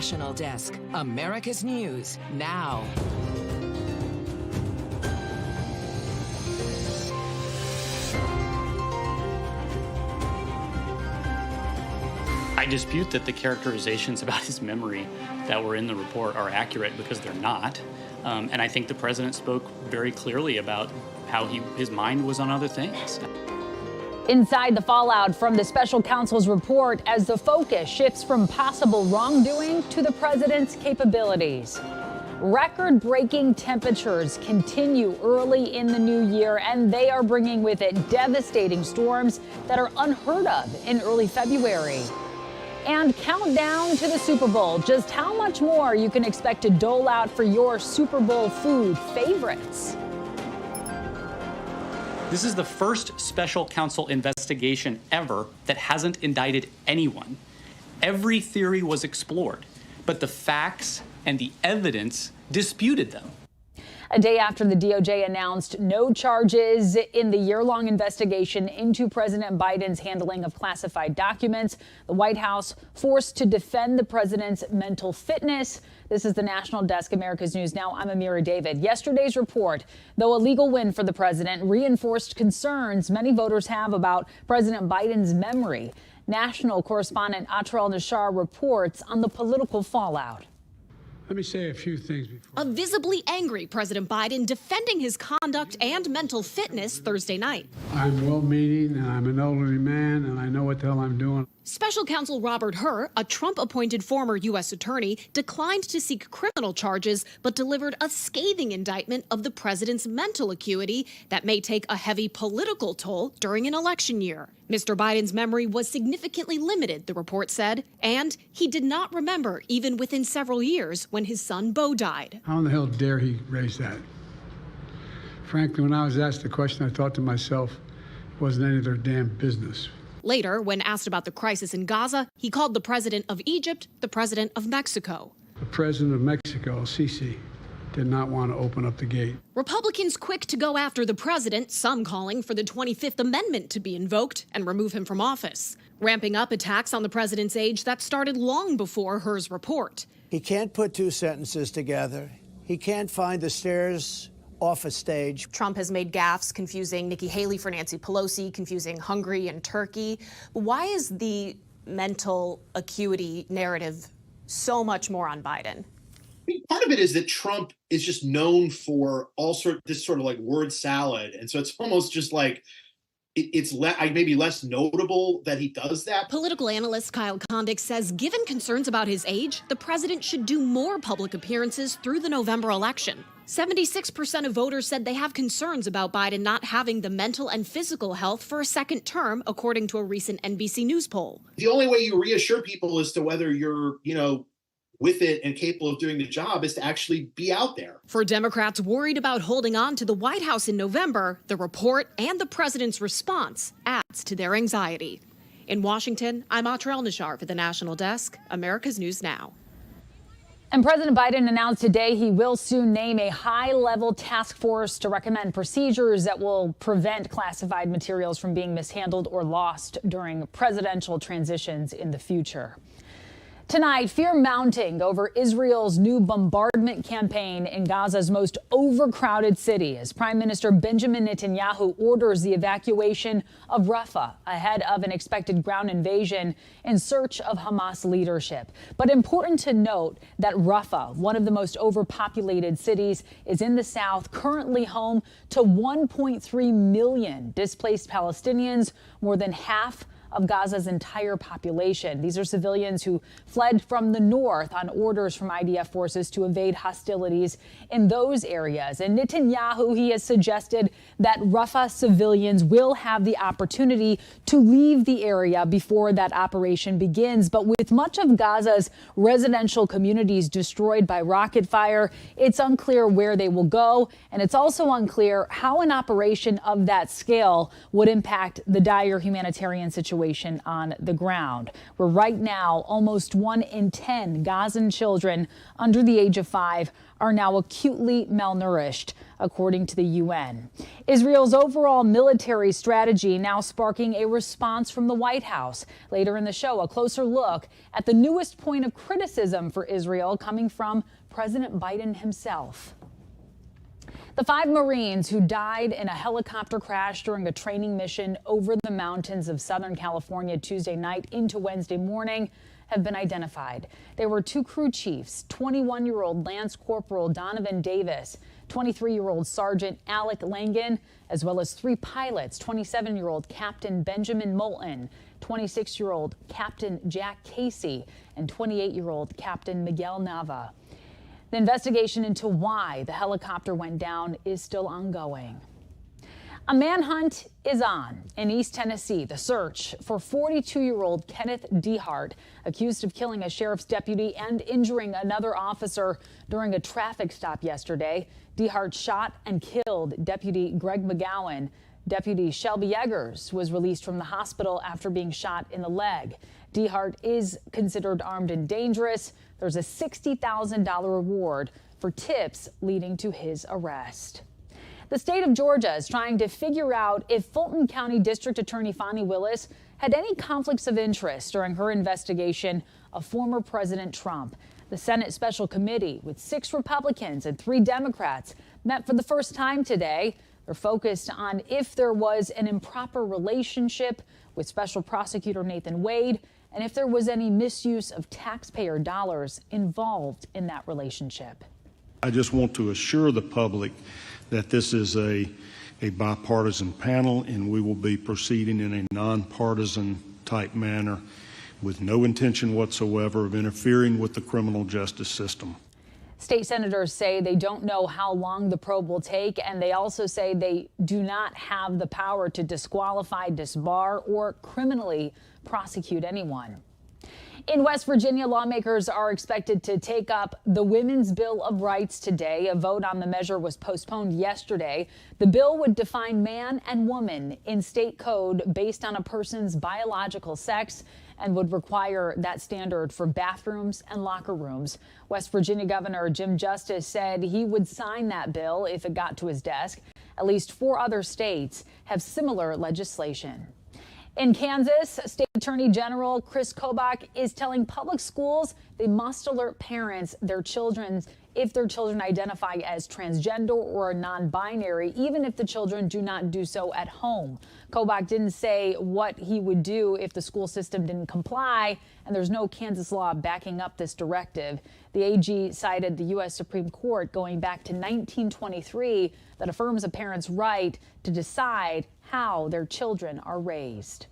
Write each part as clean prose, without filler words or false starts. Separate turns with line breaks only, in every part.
National Desk, America's News Now.
I dispute that the characterizations about his memory that were in the report are accurate, because they're not. And I think the president spoke very clearly about how his mind was on other things.
Inside the fallout from the special counsel's report as the focus shifts from possible wrongdoing to the president's capabilities. Record-breaking temperatures continue early in the new year, and they are bringing with it devastating storms that are unheard of in early February. And countdown to the Super Bowl. Just how much more you can expect to dole out for your Super Bowl food favorites.
This is the first special counsel investigation ever that hasn't indicted anyone. Every theory was explored, but the facts and the evidence disputed them.
A day after the DOJ announced no charges in the year-long investigation into President Biden's handling of classified documents, the White House forced to defend the president's mental fitness. This is the National Desk, America's News Now. I'm Amira David. Yesterday's report, though a legal win for the president, reinforced concerns many voters have about President Biden's memory. National correspondent Atrel Nashar reports on the political fallout.
Let me say a few things before.
A visibly angry President Biden defending his conduct and mental fitness Thursday night.
I'm well-meaning, and I'm an elderly man, and I know what the hell I'm doing.
Special counsel Robert Hur, a Trump-appointed former U.S. attorney, declined to seek criminal charges, but delivered a scathing indictment of the president's mental acuity that may take a heavy political toll during an election year. Mr. Biden's memory was significantly limited, the report said, and he did not remember even within several years when his son Beau died.
How in the hell dare he raise that? Frankly, when I was asked the question, I thought to myself, it wasn't any of their damn business.
Later, when asked about the crisis in Gaza, he called the president of Egypt the president of Mexico.
The president of Mexico, Sisi, did not want to open up the gate.
Republicans quick to go after the president, some calling for the 25th Amendment to be invoked and remove him from office, ramping up attacks on the president's age that started long before Hur's report.
He can't put two sentences together. He can't find the stairs off a stage.
Trump has made gaffes confusing Nikki Haley for Nancy Pelosi, confusing Hungary and Turkey. Why is the mental acuity narrative so much more on Biden?
I think part of it is that Trump is just known for this sort of like word salad. And so it's almost just like it's maybe less notable that he does that.
Political analyst Kyle Kondik says given concerns about his age, the president should do more public appearances through the November election. 76% of voters said they have concerns about Biden not having the mental and physical health for a second term, according to a recent NBC News poll.
The only way you reassure people as to whether you're, with it and capable of doing the job is to actually be out there.
For Democrats worried about holding on to the White House in November, the report and the president's response adds to their anxiety. In Washington, I'm Atrel Nashar for the National Desk, America's News Now.
And President Biden announced today he will soon name a high-level task force to recommend procedures that will prevent classified materials from being mishandled or lost during presidential transitions in the future. Tonight, fear mounting over Israel's new bombardment campaign in Gaza's most overcrowded city as Prime Minister Benjamin Netanyahu orders the evacuation of Rafah ahead of an expected ground invasion in search of Hamas leadership. But important to note that Rafah, one of the most overpopulated cities, is in the south, currently home to 1.3 million displaced Palestinians, more than half of Gaza's entire population. These are civilians who fled from the north on orders from IDF forces to evade hostilities in those areas. And Netanyahu, he has suggested that Rafah civilians will have the opportunity to leave the area before that operation begins. But with much of Gaza's residential communities destroyed by rocket fire, it's unclear where they will go. And it's also unclear how an operation of that scale would impact the dire humanitarian situation situation on the ground, where right now almost 1 in 10 Gazan children under the age of 5 are now acutely malnourished, according to the UN. Israel's overall military strategy now sparking a response from the White House. Later in the show, a closer look at the newest point of criticism for Israel coming from President Biden himself. The 5 Marines who died in a helicopter crash during a training mission over the mountains of Southern California Tuesday night into Wednesday morning have been identified. They were 2 crew chiefs, 21-year-old Lance Corporal Donovan Davis, 23-year-old Sergeant Alec Langan, as well as 3 pilots, 27-year-old Captain Benjamin Moulton, 26-year-old Captain Jack Casey, and 28-year-old Captain Miguel Nava. The investigation into why the helicopter went down is still ongoing. A manhunt is on in East Tennessee. The search for 42-year-old Kenneth Dehart, accused of killing a sheriff's deputy and injuring another officer during a traffic stop yesterday. Dehart shot and killed Deputy Greg McGowan. Deputy Shelby Eggers was released from the hospital after being shot in the leg. Dehart is considered armed and dangerous. There's a $60,000 reward for tips leading to his arrest. The state of Georgia is trying to figure out if Fulton County District Attorney Fani Willis had any conflicts of interest during her investigation of former President Trump. The Senate Special Committee, with 6 Republicans and 3 Democrats, met for the first time today. They're focused on if there was an improper relationship with Special Prosecutor Nathan Wade and if there was any misuse of taxpayer dollars involved in that relationship.
I just want to assure the public that this is a bipartisan panel, and we will be proceeding in a nonpartisan type manner with no intention whatsoever of interfering with the criminal justice system.
State senators say they don't know how long the probe will take, and they also say they do not have the power to disqualify, disbar, or criminally prosecute anyone. In West Virginia, lawmakers are expected to take up the Women's Bill of Rights today. A vote on the measure was postponed yesterday. The bill would define man and woman in state code based on a person's biological sex and would require that standard for bathrooms and locker rooms. West Virginia Governor Jim Justice said he would sign that bill if it got to his desk. At least 4 other states have similar legislation. In Kansas, State Attorney General Chris Kobach is telling public schools they must alert parents if their children identify as transgender or non-binary, even if the children do not do so at home. Kobach didn't say what he would do if the school system didn't comply, and there's no Kansas law backing up this directive. The AG cited the U.S. Supreme Court going back to 1923 that affirms a parent's right to decide how their children are raised.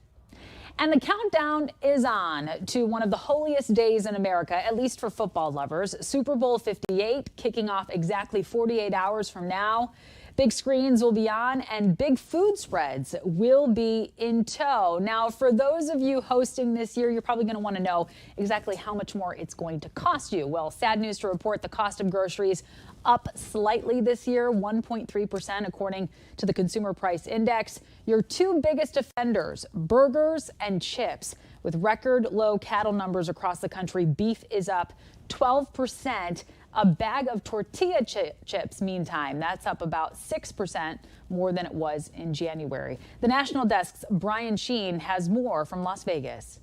And the countdown is on to one of the holiest days in America, at least for football lovers. Super Bowl 58 kicking off exactly 48 hours from now. Big screens will be on and big food spreads will be in tow. Now, for those of you hosting this year, you're probably going to want to know exactly how much more it's going to cost you. Well, sad news to report, the cost of groceries up slightly this year, 1.3% according to the Consumer Price Index. Your 2 biggest offenders, burgers and chips. With record low cattle numbers across the country, beef is up 12%. A bag of tortilla chips, meantime, that's up about 6% more than it was in January. The National Desk's Brian Sheen has more from Las Vegas.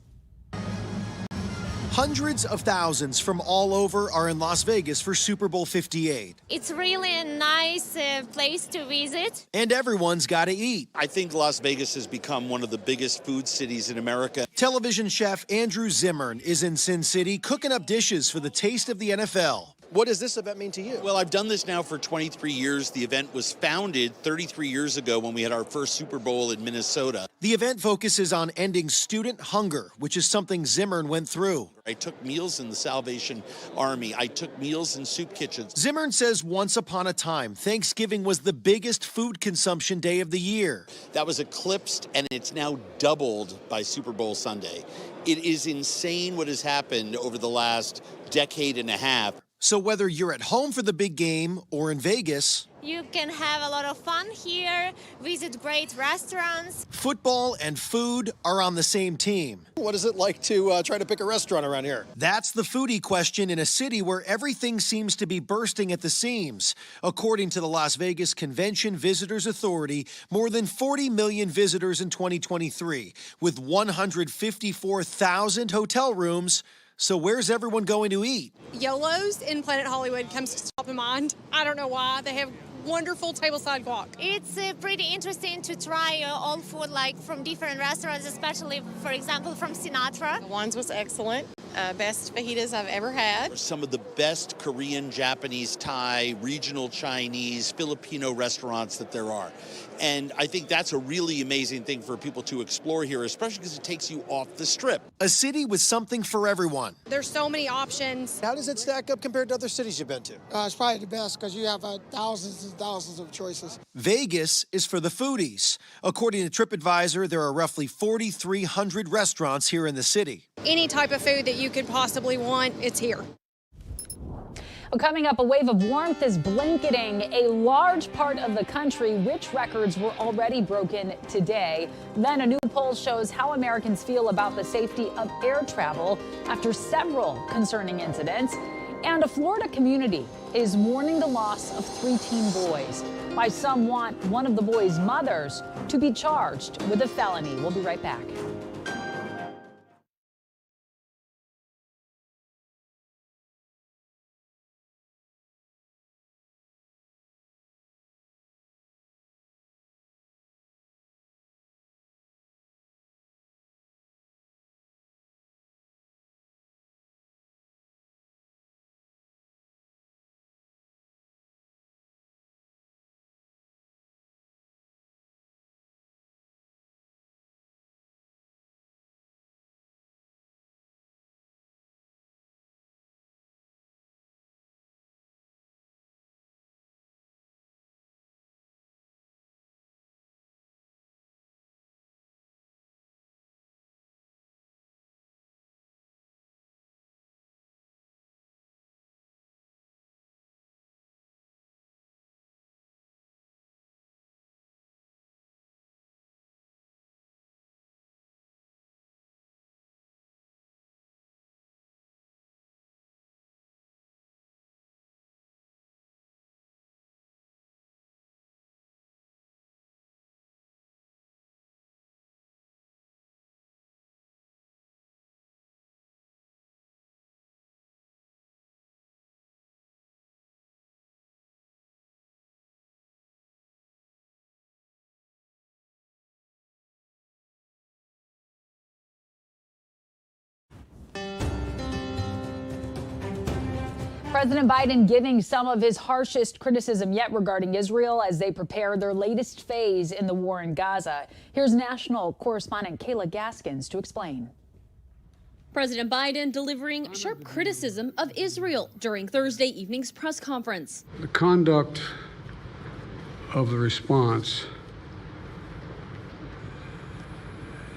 Hundreds of thousands from all over are in Las Vegas for Super Bowl 58.
It's really a nice place to visit.
And everyone's got to eat.
I think Las Vegas has become one of the biggest food cities in America.
Television chef Andrew Zimmern is in Sin City cooking up dishes for the taste of the NFL.
What does this event mean to you?
Well, I've done this now for 23 years. The event was founded 33 years ago when we had our first Super Bowl in Minnesota.
The event focuses on ending student hunger, which is something Zimmern went through.
I took meals in the Salvation Army. I took meals in soup kitchens.
Zimmern says once upon a time, Thanksgiving was the biggest food consumption day of the year.
That was eclipsed, and it's now doubled by Super Bowl Sunday. It is insane what has happened over the last decade and a half.
So whether you're at home for the big game or in Vegas,
You can have a lot of fun here, visit great restaurants.
football and food are on the same team.
What is it like to try to pick a restaurant around here?
That's the foodie question in a city where everything seems to be bursting at the seams. According to the Las Vegas Convention Visitors Authority, more than 40 million visitors in 2023, with 154,000 hotel rooms. So where's everyone going to eat?
YOLO's in Planet Hollywood comes to top of mind. I don't know why. They have wonderful tableside guac.
It's pretty interesting to try all food like from different restaurants, especially, for example, from Sinatra.
The wines was excellent. Best fajitas I've ever had.
Some of the best Korean, Japanese, Thai, regional Chinese, Filipino restaurants that there are. And I think that's a really amazing thing for people to explore here, especially because it takes you off the strip.
A city with something for everyone.
There's so many options.
How does it stack up compared to other cities you've been to?
It's probably the best because you have thousands and thousands of choices.
Vegas is for the foodies. According to TripAdvisor, there are roughly 4,300 restaurants here in the city.
Any type of food that you could possibly want, it's here.
Well, coming up, a wave of warmth is blanketing a large part of the country, which records were already broken today. Then a new poll shows how Americans feel about the safety of air travel after several concerning incidents. And a Florida community is mourning the loss of 3 teen boys. Why some want one of the boys' mothers to be charged with a felony. We'll be right back. President Biden giving some of his harshest criticism yet regarding Israel as they prepare their latest phase in the war in Gaza. Here's national correspondent Kayla Gaskins to explain.
President Biden delivering sharp criticism of Israel during Thursday evening's press conference.
The conduct of the response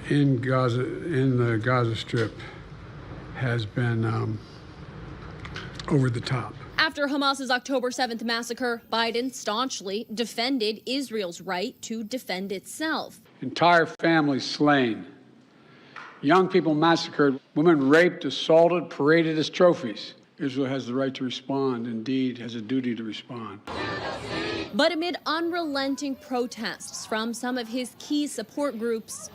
in Gaza, in the Gaza Strip, has been over the top.
After Hamas's October 7th massacre, Biden staunchly defended Israel's right to defend itself.
Entire families slain, young people massacred, women raped, assaulted, paraded as trophies. Israel has the right to respond, indeed has a duty to respond.
But amid unrelenting protests from some of his key support groups,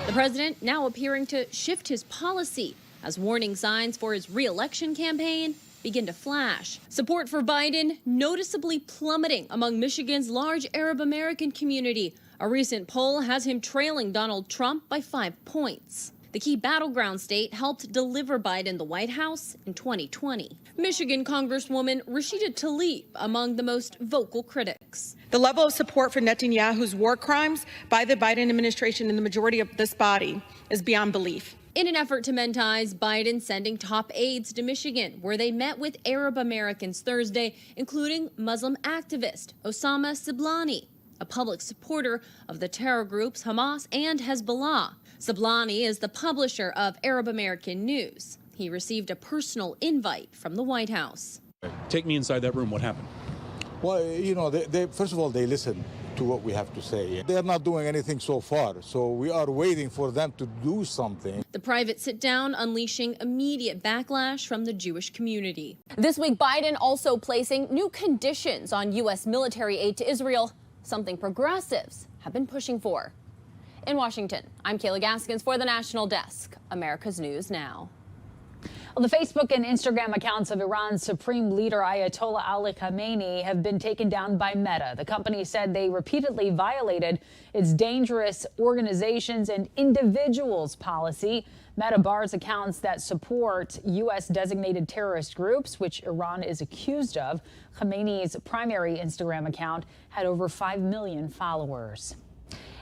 the president now appearing to shift his policy as warning signs for his re-election campaign begin to flash. Support for Biden noticeably plummeting among Michigan's large Arab American community. A recent poll has him trailing Donald Trump by 5 points. The key battleground state helped deliver Biden the White House in 2020. Michigan Congresswoman Rashida Tlaib among the most vocal critics.
The level of support for Netanyahu's war crimes by the Biden administration and the majority of this body is beyond belief.
In an effort to mend ties, Biden sending top aides to Michigan, where they met with Arab Americans Thursday, including Muslim activist Osama Siblani, a public supporter of the terror groups Hamas and Hezbollah. Siblani is the publisher of Arab American News. He received a personal invite from the White House.
Take me inside that room. What happened?
Well, you know, first of all, they listen to what we have to say. They're not doing anything so far, so we are waiting for them to do something.
The private sit-down unleashing immediate backlash from the Jewish community. This week, Biden also placing new conditions on U.S. military aid to Israel, something progressives have been pushing for. In Washington, I'm Kayla Gaskins for the National Desk, America's News Now.
Well, the Facebook and Instagram accounts of Iran's supreme leader Ayatollah Ali Khamenei have been taken down by Meta. The company said they repeatedly violated its dangerous organizations and individuals policy. Meta bars accounts that support U.S. designated terrorist groups, which Iran is accused of. Khamenei's primary Instagram account had over 5 million followers.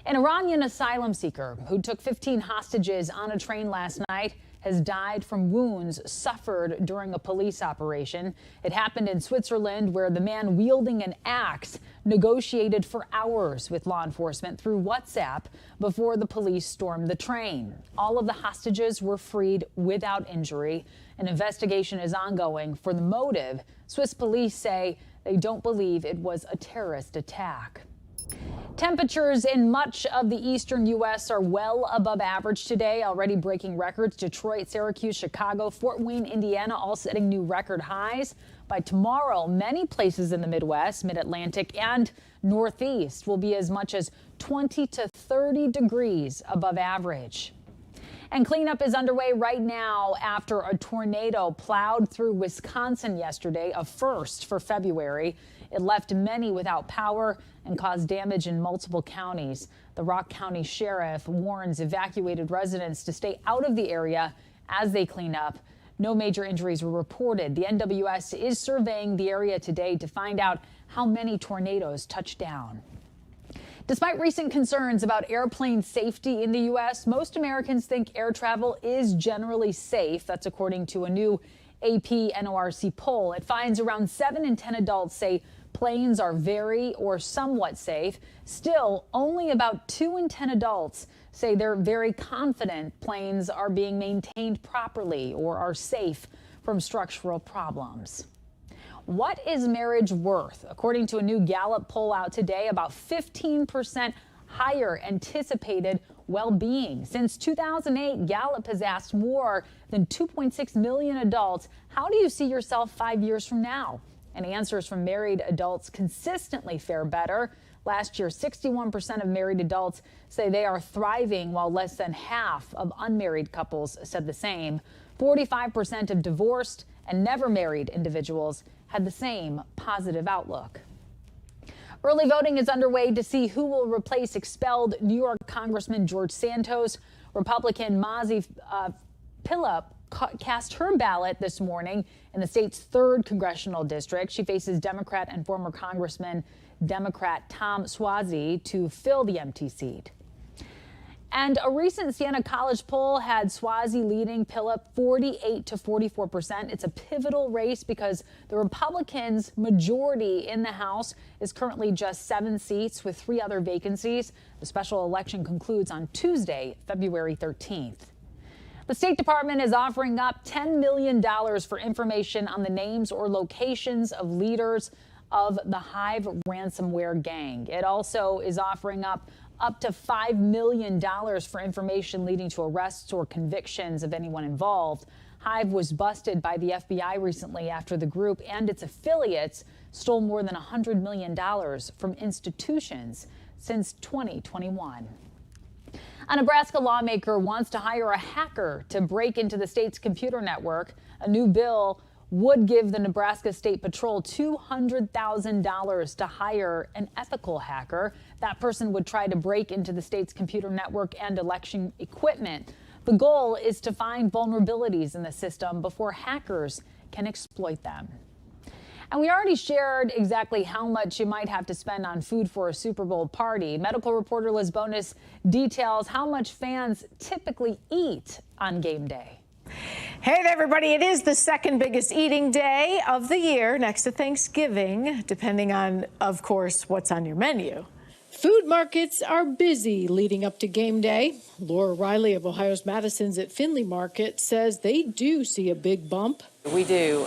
An Iranian asylum seeker who took 15 hostages on a train last night has died from wounds suffered during a police operation. It happened in Switzerland, where the man wielding an axe negotiated for hours with law enforcement through WhatsApp before the police stormed the train. All of the hostages were freed without injury. An investigation is ongoing for the motive. Swiss police say they don't believe it was a terrorist attack. Temperatures in much of the eastern U.S. are well above average today, already breaking records. Detroit, Syracuse, Chicago, Fort Wayne, Indiana, all setting new record highs. By tomorrow, many places in the Midwest, Mid-Atlantic, and Northeast will be as much as 20 to 30 degrees above average. And cleanup is underway right now after a tornado plowed through Wisconsin yesterday, a first for February. It left many without power and caused damage in multiple counties. The Rock County Sheriff warns evacuated residents to stay out of the area as they clean up. No major injuries were reported. The NWS is surveying the area today to find out how many tornadoes touched down. Despite recent concerns about airplane safety in the U.S., most Americans think air travel is generally safe. That's according to a new AP NORC poll. It finds around 7 in 10 adults say planes are very or somewhat safe. Still, only about 2 in 10 adults say they're very confident planes are being maintained properly or are safe from structural problems. What is marriage worth? According to a new Gallup poll out today, about 15% higher anticipated well-being. Since 2008, Gallup has asked more than 2.6 million adults, how do you see yourself 5 years from now? And answers from married adults consistently fare better. Last year, 61% of married adults say they are thriving, while less than half of unmarried couples said the same. 45% of divorced and never married individuals had the same positive outlook. Early voting is underway to see who will replace expelled New York Congressman George Santos. Republican Mazi Pilip cast her ballot this morning in the state's 3rd congressional district. She faces Democrat and former Congressman Democrat Tom Suozzi to fill the empty seat. And a recent Siena College poll had Suozzi leading Pilip 48 to 44%. It's a pivotal race because the Republicans' majority in the House is currently just 7 seats with 3 other vacancies. The special election concludes on Tuesday, February 13th. The State Department is offering up $10 million for information on the names or locations of leaders of the Hive ransomware gang. It also is offering up to $5 million for information leading to arrests or convictions of anyone involved. Hive was busted by the FBI recently after the group and its affiliates stole more than $100 million from institutions since 2021. A Nebraska lawmaker wants to hire a hacker to break into the state's computer network. A new bill would give the Nebraska State Patrol $200,000 to hire an ethical hacker. That person would try to break into the state's computer network and election equipment. The goal is to find vulnerabilities in the system before hackers can exploit them. And we already shared exactly how much you might have to spend on food for a Super Bowl party. Medical reporter Liz Bonus details how much fans typically eat on game day.
Hey there, everybody. It is the 2nd biggest eating day of the year, next to Thanksgiving, depending on, of course, what's on your menu.
Food markets are busy leading up to game day. Laura Riley of Ohio's Madison's at Findlay Market says they do see a big bump.
We do.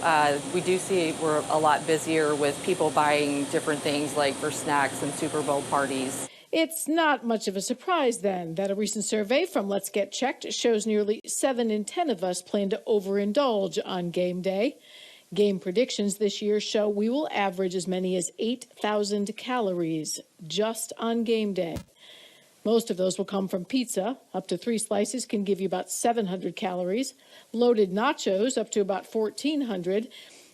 We do see we're a lot busier with people buying different things like for snacks and Super Bowl parties.
It's not much of a surprise, then, that a recent survey from Let's Get Checked shows nearly 7 in 10 of us plan to overindulge on game day. Game predictions this year show we will average as many as 8,000 calories just on game day. Most of those will come from pizza. Up to 3 slices can give you about 700 calories. Loaded nachos up to about 1,400.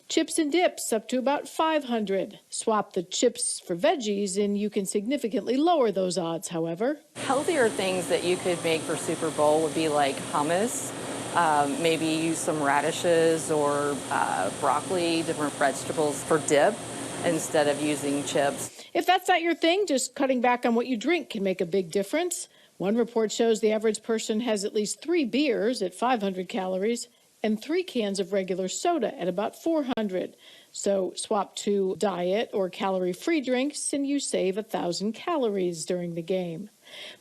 Chips and dips up to about 500. Swap the chips for veggies and you can significantly lower those odds, however.
Healthier things that you could make for Super Bowl would be like hummus, maybe use some radishes or broccoli, different vegetables for dip instead of using chips.
If that's not your thing, just cutting back on what you drink can make a big difference. One report shows the average person has at least 3 beers at 500 calories and 3 cans of regular soda at about 400. So swap to diet or calorie-free drinks and you save 1,000 calories during the game.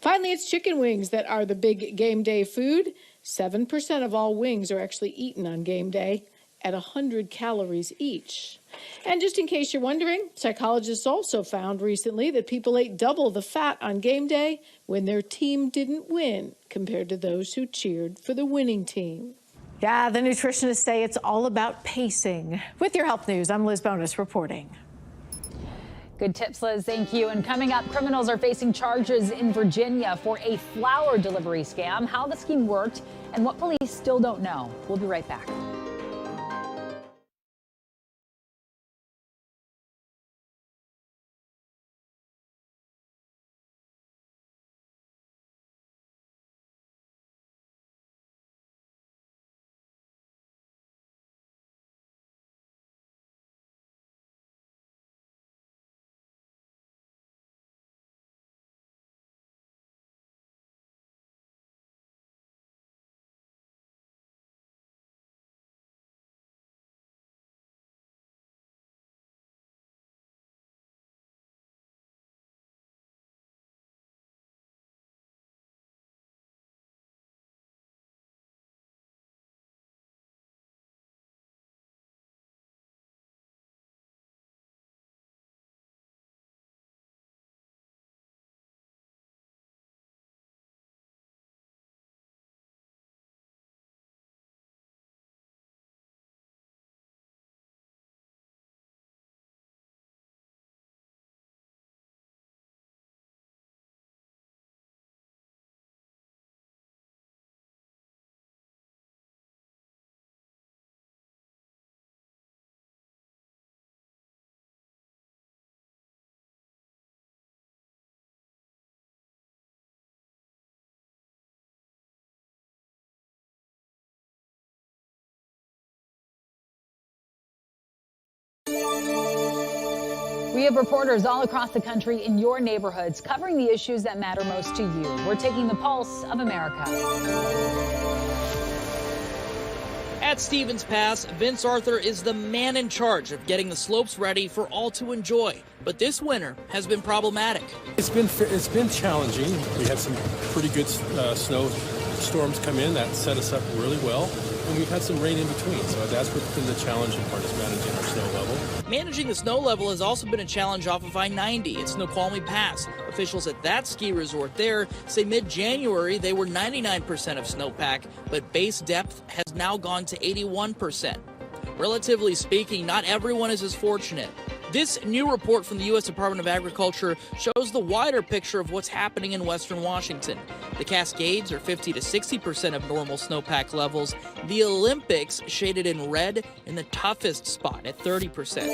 Finally, it's chicken wings that are the big game day food. 7% of all wings are actually eaten on game day at 100 calories each. And just in case you're wondering, psychologists also found recently that people ate double the fat on game day when their team didn't win compared to those who cheered for the winning team.
Yeah, the nutritionists say it's all about pacing. With your health news, I'm Liz Bonus reporting.
Good tips, Liz. Thank you. And coming up, criminals are facing charges in Virginia for a flower delivery scam, how the scheme worked, and what police still don't know. We'll be right back. We have reporters all across the country in your neighborhoods covering the issues that matter most to you. We're taking the pulse of America.
At Stevens Pass, Vince Arthur is the man in charge of getting the slopes ready for all to enjoy. But this winter has been problematic.
It's been challenging. We had some pretty good snow storms come in that set us up really well, and we've had some rain in between. So that's what's been the challenging part, is managing our snow level.
Managing the snow level has also been a challenge off of I-90 at Snoqualmie Pass. Officials at that ski resort there say mid-January they were 99% of snowpack, but base depth has now gone to 81%. Relatively speaking, not everyone is as fortunate. This new report from the U.S. Department of Agriculture shows the wider picture of what's happening in western Washington. The Cascades are 50 to 60% of normal snowpack levels. The Olympics, shaded in red, in the toughest spot at 30%.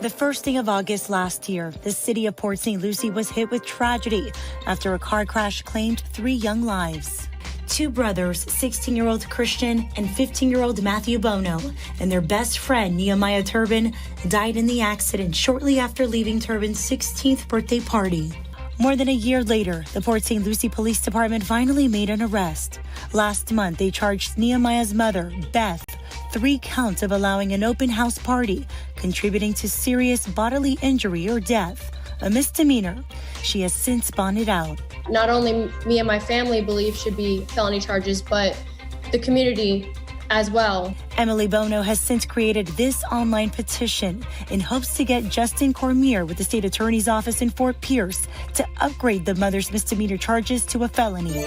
The first day of August last year, the city of Port St. Lucie was hit with tragedy after a car crash claimed 3 young lives. 2 brothers, 16-year-old Christian and 15-year-old Matthew Bono, and their best friend, Nehemiah Turbin, died in the accident shortly after leaving Turbin's 16th birthday party. More than a year later, the Port St. Lucie Police Department finally made an arrest. Last month, they charged Nehemiah's mother, Beth, 3 counts of allowing an open house party, contributing to serious bodily injury or death, a misdemeanor. She has since bonded out.
Not only me and my family believe should be felony charges, but the community as well.
Emily Bono has since created this online petition in hopes to get Justin Cormier with the state attorney's office in Fort Pierce to upgrade the mother's misdemeanor charges to a felony.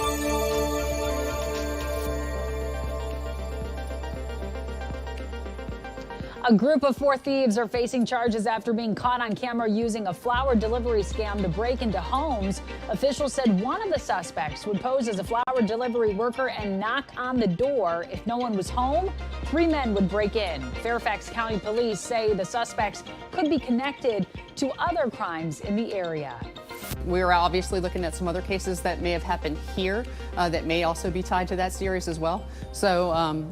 A group of 4 thieves are facing charges after being caught on camera using a flower delivery scam to break into homes. Officials said one of the suspects would pose as a flower delivery worker and knock on the door. If no one was home, 3 men would break in. Fairfax County Police say the suspects could be connected to other crimes in the area.
We're obviously looking at some other cases that may have happened here that may also be tied to that series as well. So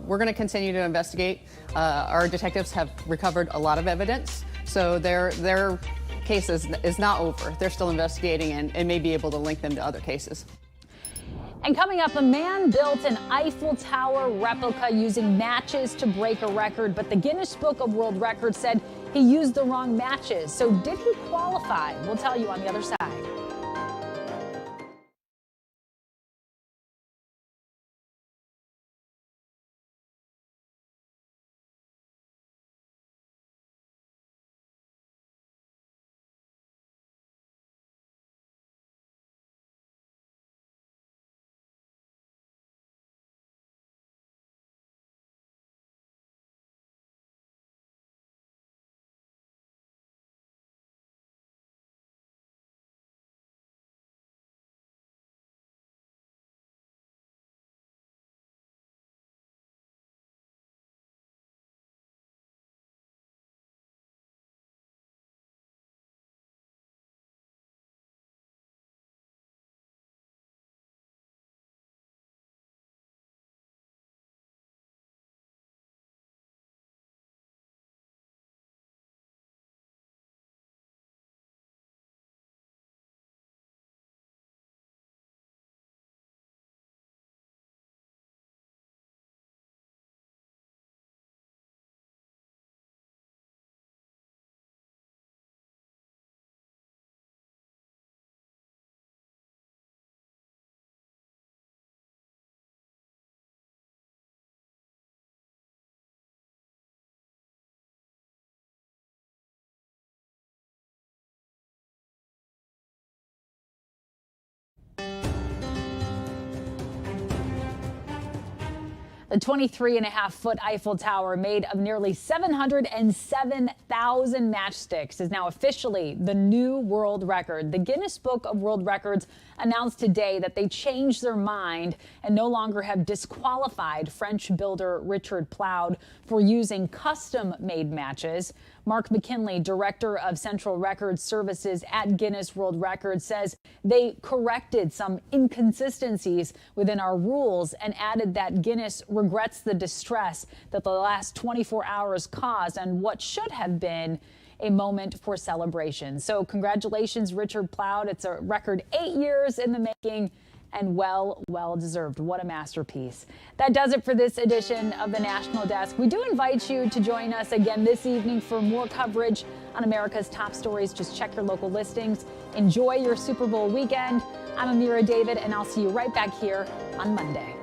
we're going to continue to investigate. Our detectives have recovered a lot of evidence, so their case is not over. They're still investigating and may be able to link them to other cases.
And coming up, a man built an Eiffel Tower replica using matches to break a record, but the Guinness Book of World Records said he used the wrong matches. So did he qualify? We'll tell you on the other side. The 23.5-foot Eiffel Tower, made of nearly 707,000 matchsticks, is now officially the new world record. The Guinness Book of World Records announced today that they changed their mind and no longer have disqualified French builder Richard Ploud for using custom-made matches. Mark McKinley, director of Central Records Services at Guinness World Records, says they corrected some inconsistencies within our rules and added that Guinness regrets the distress that the last 24 hours caused and what should have been a moment for celebration. So congratulations, Richard Ploud. It's a record 8 years in the making and well deserved. What a masterpiece. That does it for this edition of the National Desk. We do invite you to join us again this evening for more coverage on America's top stories. Just check your local listings. Enjoy your Super Bowl weekend. I'm Amira David, and I'll see you right back here on Monday.